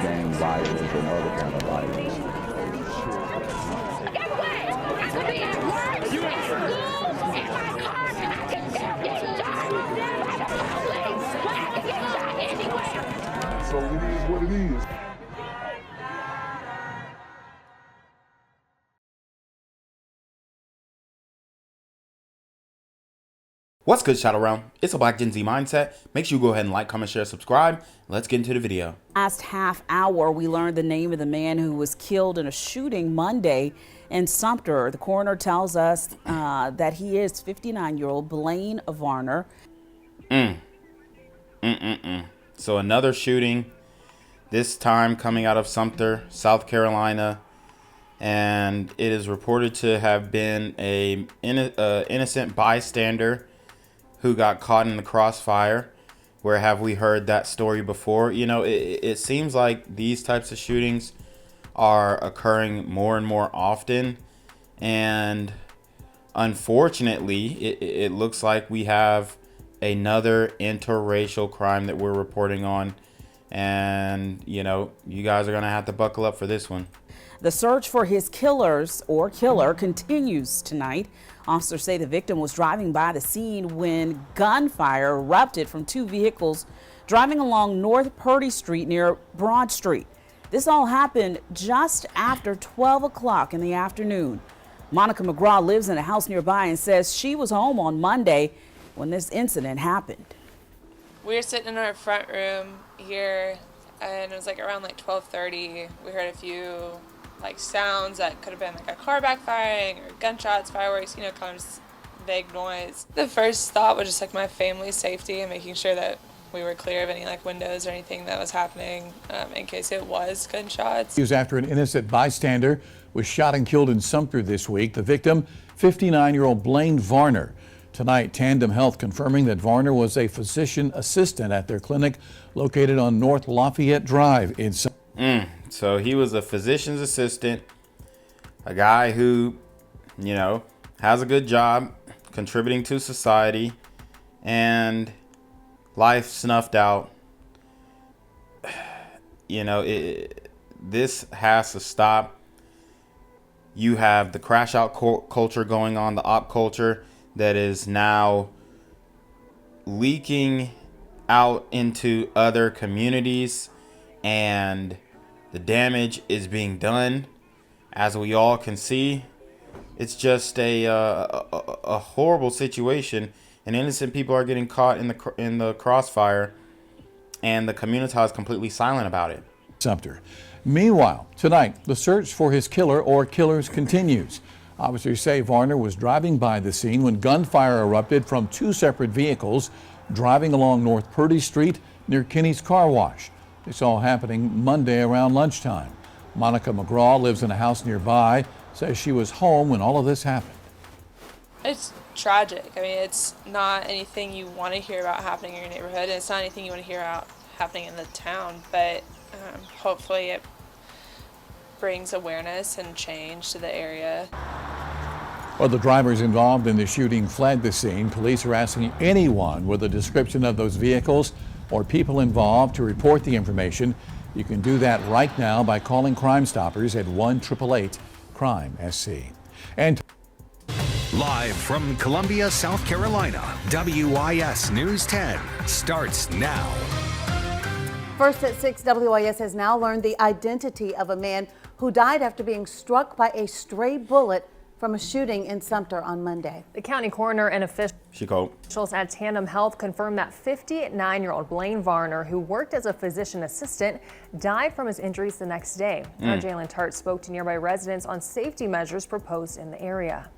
gang violence and other kind of violence. Get away! I could be at work, at school, in my car, and I can still get shot by the police. But I can get shot anywhere. So it is what it is. What's good, Shadow Realm? It's a Black Gen Z Mindset. Make sure you go ahead and like, comment, share, subscribe. Let's get into the video. Last half hour, we learned the name of the man who was killed in a shooting Monday in Sumter. The coroner tells us that he is 59-year-old Blaine Varner. So another shooting, this time coming out of Sumter, South Carolina. And it is reported to have been a innocent bystander who got caught in the crossfire. Where have we heard that story before? You know, it seems like these types of shootings are occurring more and more often. And unfortunately, it looks like we have another interracial crime that we're reporting on. And, you know, you guys are going to have to buckle up for this one. The search for his killer continues tonight. Officers say the victim was driving by the scene when gunfire erupted from two vehicles driving along North Purdy Street near Broad Street. This all happened just after 12 o'clock in the afternoon. Monica McGraw lives in a house nearby and says she was home on Monday when this incident happened. We were sitting in our front room here, and it was like around like 12:30. We heard a few like sounds that could have been like a car backfiring or gunshots, fireworks, you know, kind of vague noise. The first thought was just like my family's safety and making sure that we were clear of any like windows or anything that was happening in case it was gunshots. It was after an innocent bystander was shot and killed in Sumter this week. The victim, 59-year-old Blaine Varner. Tonight, Tandem Health confirming that Varner was a physician assistant at their clinic located on North Lafayette Drive in Sumter. So he was a physician's assistant, a guy who, you know, has a good job contributing to society, and life snuffed out. You know, this has to stop. You have the crash out culture going on, the op culture that is now leaking out into other communities, and the damage is being done, as we all can see. It's just a horrible situation, and innocent people are getting caught in the crossfire, and the community is completely silent about it. Sumter. Meanwhile, tonight, the search for his killer or killers continues. Officers say Varner was driving by the scene when gunfire erupted from two separate vehicles driving along North Purdy Street near Kinney's Car Wash. This all happening Monday around lunchtime. Monica McGraw lives in a house nearby, says she was home when all of this happened. It's tragic. I mean, it's not anything you want to hear about happening in your neighborhood, and it's not anything you want to hear about happening in the town, but hopefully it brings awareness and change to the area. Well, the drivers involved in the shooting fled the scene. Police are asking anyone with a description of those vehicles or people involved to report the information. You can do that right now by calling Crime Stoppers at 1-888-CRIME-SC. And live from Columbia, South Carolina, WIS News 10 starts now. First at 6, WIS has now learned the identity of a man who died after being struck by a stray bullet from a shooting in Sumter on Monday. The county coroner and officials at Tandem Health confirmed that 59-year-old Blaine Varner, who worked as a physician assistant, died from his injuries the next day. Our Jalen Tart spoke to nearby residents on safety measures proposed in the area.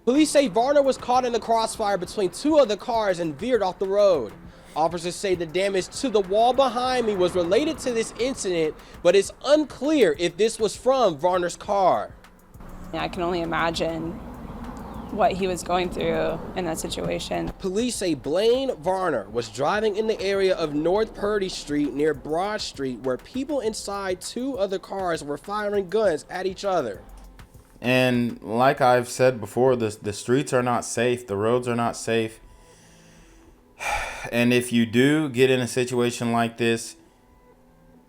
Police say Varner was caught in the crossfire between two other cars and veered off the road. Officers say the damage to the wall behind me was related to this incident, but it's unclear if this was from Varner's car. I can only imagine what he was going through in that situation. Police say Blaine Varner was driving in the area of North Purdy Street near Broad Street, where people inside two other cars were firing guns at each other. And like I've said before, the streets are not safe, the roads are not safe. And if you do get in a situation like this,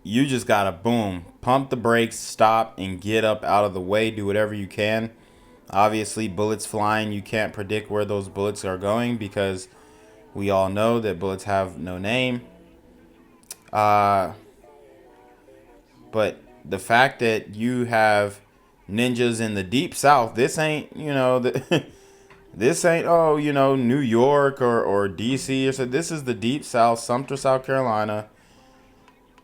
you just gotta, boom, pump the brakes, stop, and get up out of the way. Do whatever you can. Obviously, bullets flying, you can't predict where those bullets are going because we all know that bullets have no name. But the fact that you have ninjas in the deep south, this ain't, this ain't, New York or DC or so. This is the deep south, Sumter, South Carolina.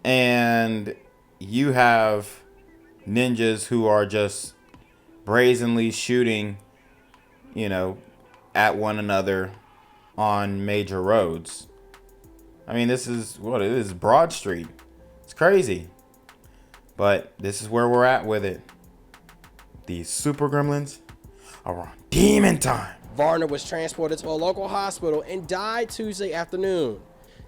And you have ninjas who are just brazenly shooting, at one another on major roads. I mean, this is what it is, Broad Street. It's crazy. But this is where we're at with it. These super gremlins are on demon time. Varner was transported to a local hospital and died Tuesday afternoon.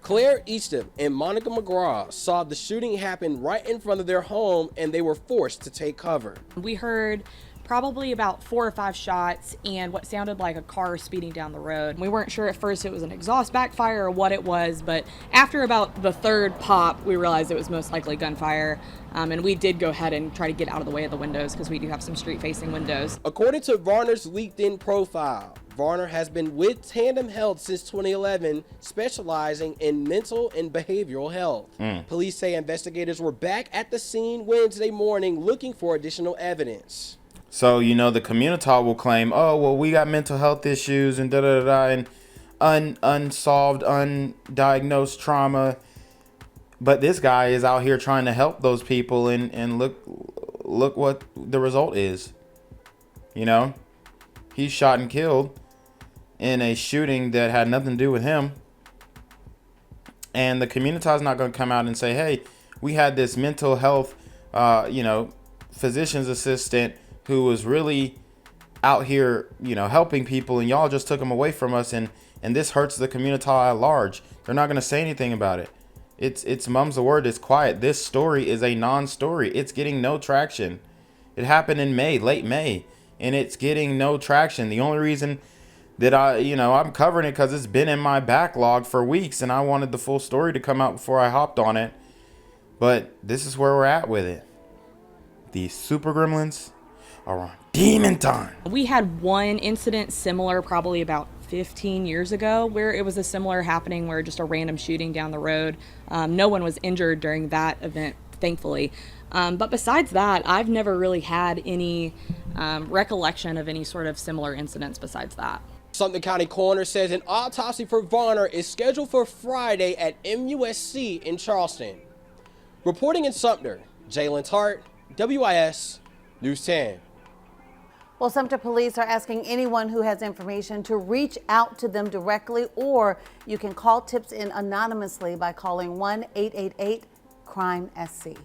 Claire Eastham and Monica McGraw saw the shooting happen right in front of their home, and they were forced to take cover. We heard probably about 4 or 5 shots and what sounded like a car speeding down the road. We weren't sure at first it was an exhaust backfire or what it was, but after about the 3rd pop, we realized it was most likely gunfire. And we did go ahead and try to get out of the way of the windows because we do have some street-facing windows. According to Varner's LinkedIn profile, Varner has been with Tandem Health since 2011, specializing in mental and behavioral health. Police say investigators were back at the scene Wednesday morning looking for additional evidence. So, the community will claim, oh, well, we got mental health issues and and unsolved, undiagnosed trauma. But this guy is out here trying to help those people, and look what the result is. He's shot and killed in a shooting that had nothing to do with him. And the community is not going to come out and say, hey, we had this mental health, physician's assistant who was really out here, helping people, and y'all just took him away from us, and this hurts the community at large. They're not going to say anything about it. It's mum's the word. It's quiet. This story is a non-story. It's getting no traction. It happened in May, late May, and it's getting no traction. The only reason that I'm covering it because it's been in my backlog for weeks, and I wanted the full story to come out before I hopped on it. But this is where we're at with it. These super gremlins are on demon time. We had one incident similar probably about 15 years ago where it was a similar happening where just a random shooting down the road. No one was injured during that event, thankfully. But besides that, I've never really had any recollection of any sort of similar incidents besides that. Sumter County Coroner says an autopsy for Varner is scheduled for Friday at MUSC in Charleston. Reporting in Sumter, Jalen Tart, WIS News 10. Well, Sumter police are asking anyone who has information to reach out to them directly, or you can call tips in anonymously by calling 1-888-CRIME-SC.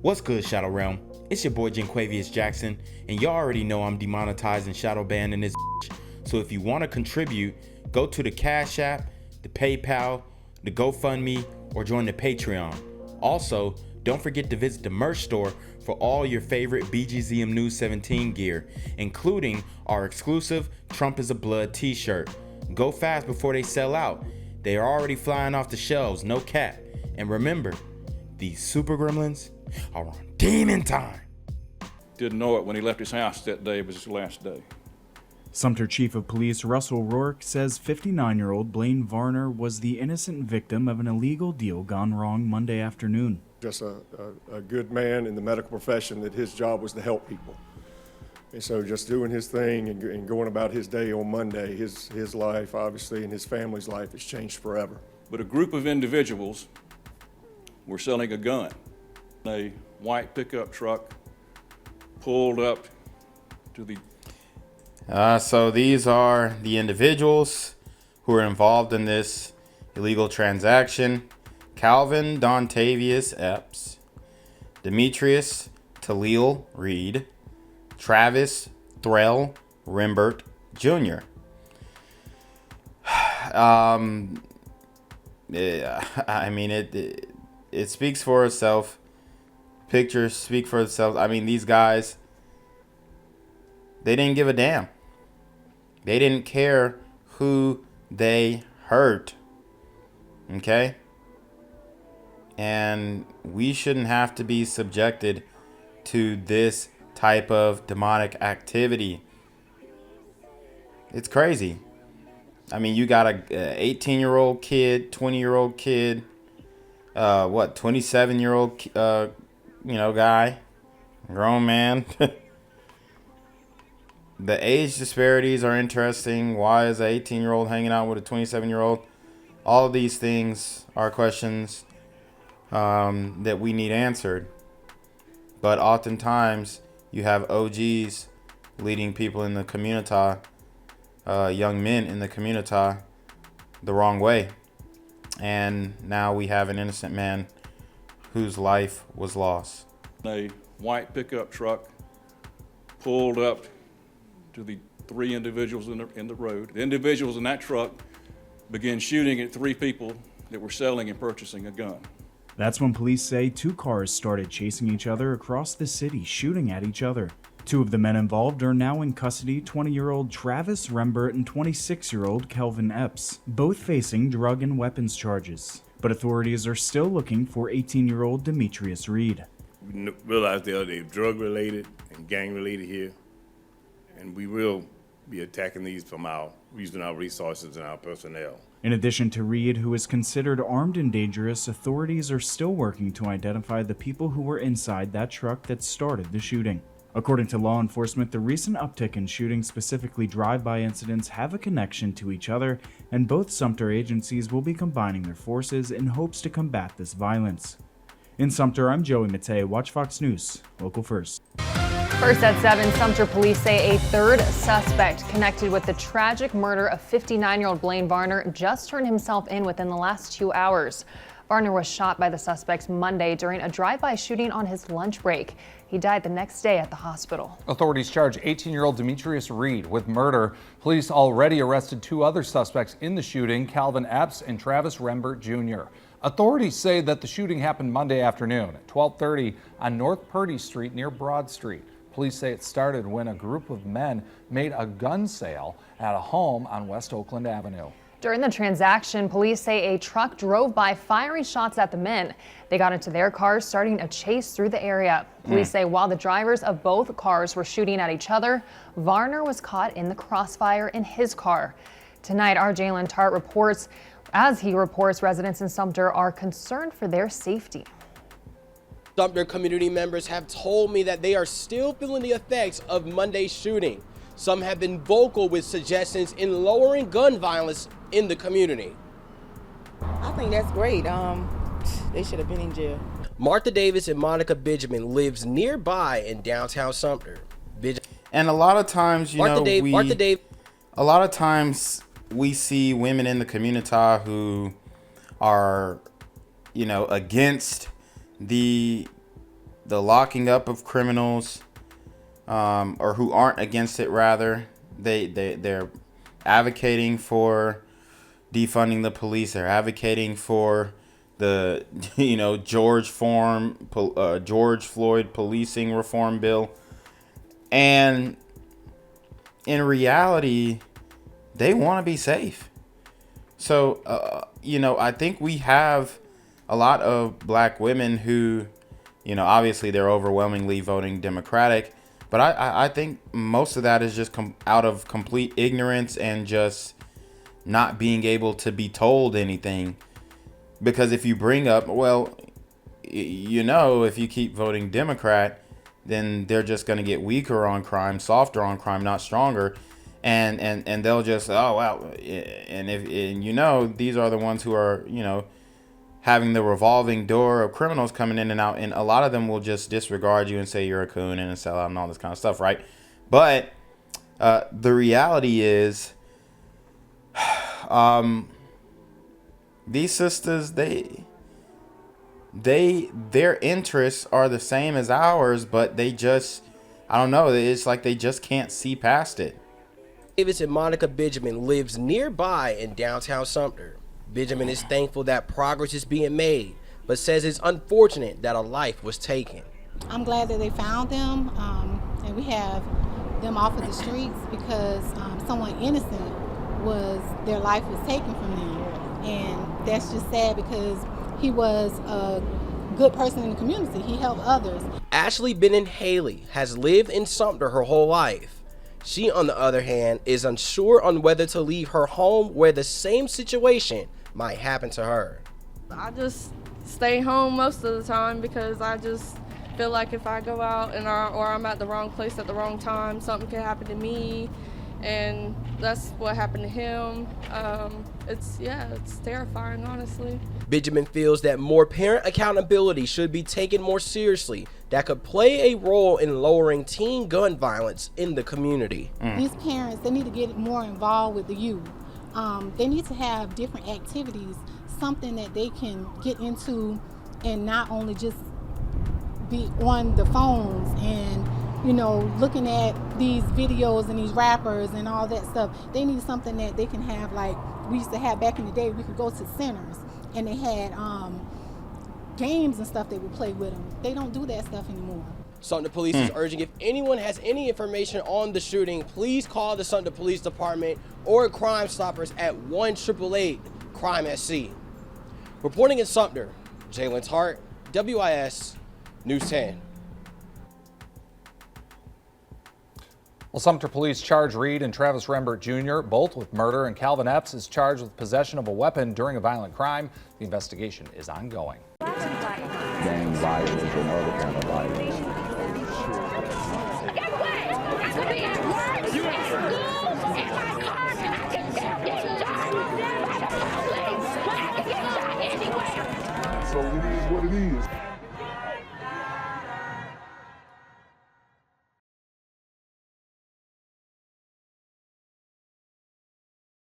What's good, Shadow Realm? It's your boy Jenquavius Jackson, and y'all already know I'm demonetized and shadow banned in this bitch. So if you want to contribute, go to the Cash App, the PayPal, the GoFundMe, or join the Patreon. Also, don't forget to visit the merch store for all your favorite BGZM News 17 gear, including our exclusive Trump is a Blood t-shirt. Go fast before they sell out. They are already flying off the shelves, no cap. And remember, these super gremlins are on demon time. Didn't know it when he left his house that day. It was his last day. Sumter Chief of Police Russell Rourke says 59-year-old Blaine Varner was the innocent victim of an illegal deal gone wrong Monday afternoon. Just a good man in the medical profession that his job was to help people. And so just doing his thing and going about his day on Monday, his life, obviously, and his family's life has changed forever. But a group of individuals were selling a gun. A white pickup truck pulled up to the... So these are the individuals who are involved in this illegal transaction. Calvin Dontavius Epps, Demetrius Talil Reed, Travis Threll Rimbert Jr. Yeah, I mean, it speaks for itself. Pictures speak for themselves. I mean, these guys, they didn't give a damn. They didn't care who they hurt. Okay? and we shouldn't have to be subjected to this type of demonic activity. It's crazy. I mean, you got a 18-year-old kid, 20-year-old kid, 27-year-old, guy, grown man. The age disparities are interesting. Why is an 18-year-old hanging out with a 27-year-old? All of these things are questions that we need answered. But oftentimes, you have OGs leading people in the community, young men in the community, the wrong way. And now we have an innocent man whose life was lost. A white pickup truck pulled up to the three individuals in the road. The individuals in that truck began shooting at three people that were selling and purchasing a gun. That's when police say two cars started chasing each other across the city, shooting at each other. Two of the men involved are now in custody, 20-year-old Travis Rembert and 26-year-old Kelvin Epps, both facing drug and weapons charges. But authorities are still looking for 18-year-old Demetrius Reed. We realize they're drug-related and gang-related here, and we will be attacking these from using our resources and our personnel. In addition to Reed, who is considered armed and dangerous, authorities are still working to identify the people who were inside that truck that started the shooting. According to law enforcement, the recent uptick in shootings, specifically drive-by incidents, have a connection to each other, and both Sumter agencies will be combining their forces in hopes to combat this violence. In Sumter, I'm Joey Matei. Watch Fox News, local first. First at 7, Sumter police say a third suspect connected with the tragic murder of 59-year-old Blaine Varner just turned himself in within the last 2 hours. Varner was shot by the suspects Monday during a drive-by shooting on his lunch break. He died the next day at the hospital. Authorities charge 18-year-old Demetrius Reed with murder. Police already arrested 2 other suspects in the shooting, Kelvin Epps and Travis Rembert Jr. Authorities say that the shooting happened Monday afternoon at 12:30 on North Purdy Street near Broad Street. Police say it started when a group of men made a gun sale at a home on West Oakland Avenue. During the transaction, police say a truck drove by firing shots at the men. They got into their cars, starting a chase through the area. Police say while the drivers of both cars were shooting at each other, Varner was caught in the crossfire in his car. Tonight, our Jalen Tart reports, residents in Sumter are concerned for their safety. Sumter community members have told me that they are still feeling the effects of Monday's shooting. Some have been vocal with suggestions in lowering gun violence in the community. I think that's great. They should have been in jail. Martha Davis and Monica Benjamin lives nearby in downtown Sumter. And a lot of times, a lot of times we see women in the community who are, against the locking up of criminals, or who aren't against it. Rather, they're advocating for defunding the police. They're advocating for the George Floyd policing reform bill, and in reality, they want to be safe. So I think we have a lot of black women who, obviously they're overwhelmingly voting Democratic, but I think most of that is just out of complete ignorance and just not being able to be told anything. Because if you bring up, if you keep voting Democrat, then they're just going to get weaker on crime, softer on crime, not stronger. And they'll just, these are the ones who are, having the revolving door of criminals coming in and out, and a lot of them will just disregard you and say you're a coon and a sellout and all this kind of stuff, right? But the reality is, these sisters, their interests are the same as ours, but they just, it's like they just can't see past it. Davis and Monica Benjamin lives nearby in downtown Sumter. Benjamin is thankful that progress is being made, but says it's unfortunate that a life was taken. I'm glad that they found them, and we have them off of the streets because someone innocent their life was taken from them. And that's just sad because he was a good person in the community. He helped others. Ashley Bennett Haley has lived in Sumter her whole life. She, on the other hand, is unsure on whether to leave her home where the same situation might happen to her. I just stay home most of the time because I just feel like if I go out or I'm at the wrong place at the wrong time, something could happen to me, and that's what happened to him. It's terrifying, honestly. Benjamin feels that more parent accountability should be taken more seriously that could play a role in lowering teen gun violence in the community. These parents, they need to get more involved with the youth. They need to have different activities, something that they can get into and not only just be on the phones and, you know, looking at these videos and these rappers and all that stuff. They need something that they can have, like we used to have back in the day. We could go to centers and they had games and stuff they would play with them. They don't do that stuff anymore. Sumter Police is urging if anyone has any information on the shooting, please call the Sumter Police Department or Crime Stoppers at 1-888-CRIME-SC. Reporting in Sumter, Jalen Hart, WIS News 10. Well, Sumter police charge Reed and Travis Rembert Jr. both with murder, and Calvin Epps is charged with possession of a weapon during a violent crime. The investigation is ongoing. Gang violence and other kind of violence. Guess what? I could be at work, at school, in my car, and I can still get shot by the police. I can get shot anywhere. So it is what it is.